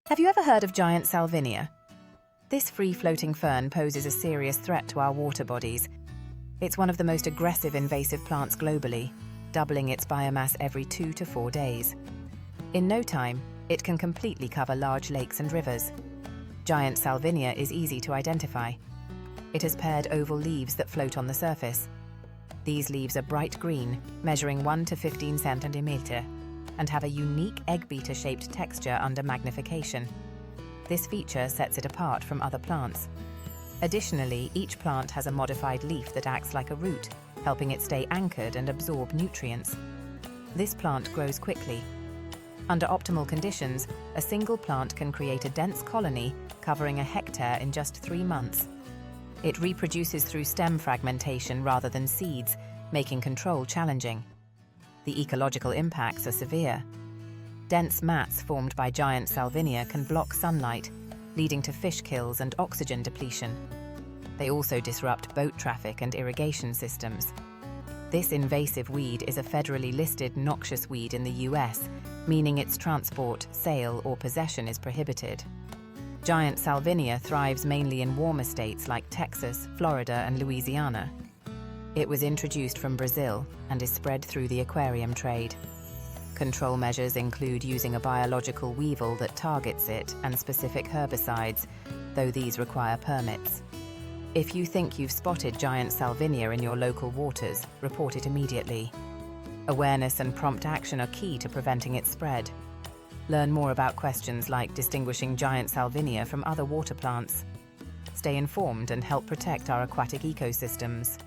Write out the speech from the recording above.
Have you ever heard of Giant Salvinia? This free-floating fern poses a serious threat to our water bodies. It's one of the most aggressive invasive plants globally, doubling its biomass every 2 to 4 days. In no time, it can completely cover large lakes and rivers. Giant Salvinia is easy to identify. It has paired oval leaves that float on the surface. These leaves are bright green, measuring 1 to 15 centimeters, and have a unique egg-beater-shaped texture under magnification. This feature sets it apart from other plants. Additionally, each plant has a modified leaf that acts like a root, helping it stay anchored and absorb nutrients. This plant grows quickly. Under optimal conditions, a single plant can create a dense colony covering a hectare in just 3 months. It reproduces through stem fragmentation rather than seeds, making control challenging. The ecological impacts are severe. Dense mats formed by Giant Salvinia can block sunlight, leading to fish kills and oxygen depletion. They also disrupt boat traffic and irrigation systems. This invasive weed is a federally listed noxious weed in the US, meaning its transport, sale, or possession is prohibited. Giant Salvinia thrives mainly in warmer states like Texas, Florida, and Louisiana. It was introduced from Brazil and is spread through the aquarium trade. Control measures include using a biological weevil that targets it and specific herbicides, though these require permits. If you think you've spotted Giant Salvinia in your local waters, report it immediately. Awareness and prompt action are key to preventing its spread. Learn more about questions like distinguishing Giant Salvinia from other water plants. Stay informed and help protect our aquatic ecosystems.